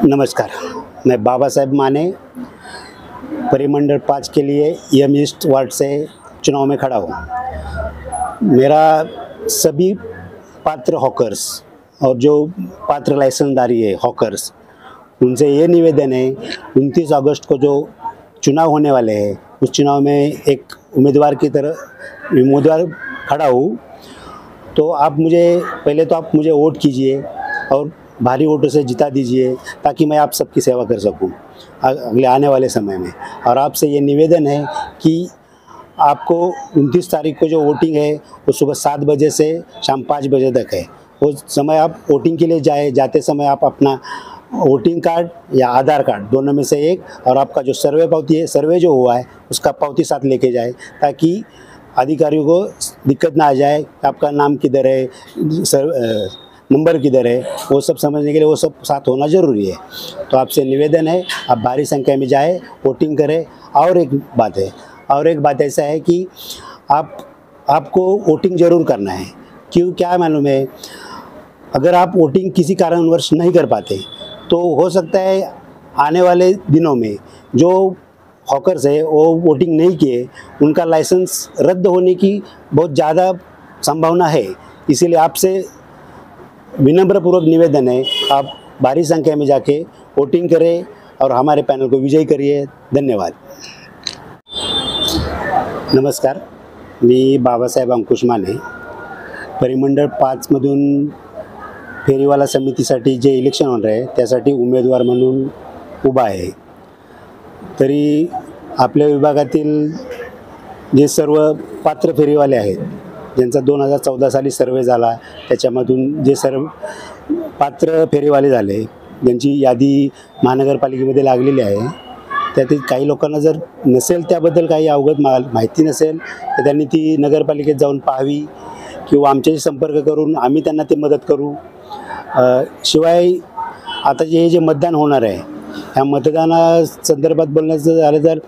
नमस्कार, मैं बाबा साहेब माने परिमंडल 5 के लिए एम ईस्ट वार्ड से चुनाव में खड़ा हूँ। मेरा सभी पात्र हॉकर्स और जो पात्र लाइसेंसधारी है हॉकर्स, उनसे ये निवेदन है 29 अगस्त को जो चुनाव होने वाले हैं उस चुनाव में एक उम्मीदवार की तरह उम्मीदवार खड़ा हूँ। तो आप मुझे वोट कीजिए और भारी वोटों से जिता दीजिए ताकि मैं आप सबकी सेवा कर सकूं अगले आने वाले समय में। और आपसे ये निवेदन है कि आपको 29 तारीख को जो वोटिंग है वो सुबह 7 बजे से शाम 5 बजे तक है। वो समय आप वोटिंग के लिए जाते समय आप अपना वोटिंग कार्ड या आधार कार्ड दोनों में से एक और आपका जो सर्वे जो हुआ है उसका पावती साथ लेके जाए ताकि अधिकारियों को दिक्कत ना आ जाए। आपका नाम किधर है, नंबर किधर है, वो सब समझने के लिए वो सब साथ होना ज़रूरी है। तो आपसे निवेदन है आप भारी संख्या में जाए, वोटिंग करें। और एक बात ऐसा है कि आपको वोटिंग ज़रूर करना है। क्या मालूम है, अगर आप वोटिंग किसी कारणवश नहीं कर पाते तो हो सकता है आने वाले दिनों में जो हॉकर्स है वो वोटिंग नहीं किए, उनका लाइसेंस रद्द होने की बहुत ज़्यादा संभावना है। इसीलिए आपसे विनम्रपूर्वक निवेदन है आप भारी संख्या में जाके वोटिंग करें और हमारे पैनल को विजयी करिए। धन्यवाद। नमस्कार, मी बाबासाहेब अंकुश माने परिमंडळ 5 मधून फेरीवाला समितीसाठी जे इलेक्शन होणार आहे त्यासाठी उमेदवार म्हणून उभा आहे। तरी आपल्या विभागातील जे सर्व पात्र फेरीवाले आहेत ज्यांचा 2014 साली सर्वे झाला, त्याच्यामधून जे सर्व पात्र फेरीवाले झाले ज्यांची यादी महानगरपालिकेमध्ये लागलेली आहे, त्यातील काही लोकांना जर नसेल त्याबद्दल काही अवगत माहिती नसेल तर त्यांनी ती नगरपालिकेत जाऊन पाहावी किंवा आमच्याशी संपर्क करून आम्ही त्यांना ते मदत करू। शिवाय आता जे मतदान होणार आहे ह्या मतदानासंदर्भात बोलण्याचं झालं तर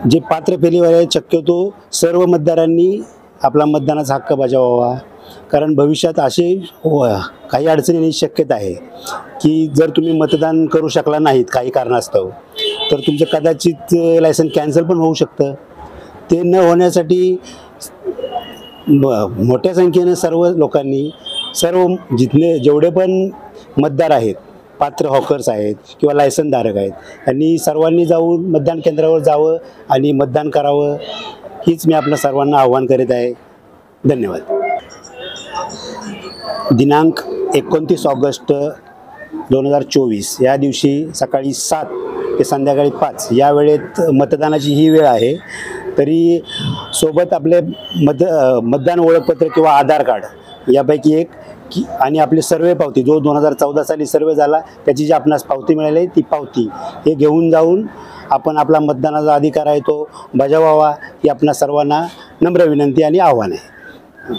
जे पात्र फेरीवाले शक्यतो सर्व मतदारांनी आपला मतदानाचा हक्क बजावावा। कारण भविष्यात असे काही अडचणी येण्याची शक्यता आहे की जर तुम्ही मतदान करू शकला नाहीत काही कारणास्तव तर तुमचं कदाचित लायसन कॅन्सल पण होऊ शकतं। ते न होण्यासाठी मोठ्या संख्येने सर्व लोकांनी जेवढे पण मतदार आहेत, पात्र हॉकर्स आहेत किंवा लायसनधारक आहेत, यांनी सर्वांनी जाऊन मतदान केंद्रावर जावं आणि मतदान करावं हीच मी आपल्या सर्वांना आव्हान करीत आहे। धन्यवाद। दिनांक 29 ऑगस्ट 2024 या दिवशी सकाळी 7 ते संध्याकाळी 5 या वेळेत मतदानाची ही वेळ आहे। तरी सोबत आपले मतदान ओळखपत्र किंवा आधार कार्ड यापैकी एक आणि आपली सर्वे पावती जो 2014 साली सर्वे झाला त्याची जी आपणास पावती मिळाली ती पावती हे घेऊन जाऊन आपण आपला मतदानाचा अधिकार आहे तो बजावावा ही आपणा सर्वांना नम्र विनंती आणि आव्हान आहे।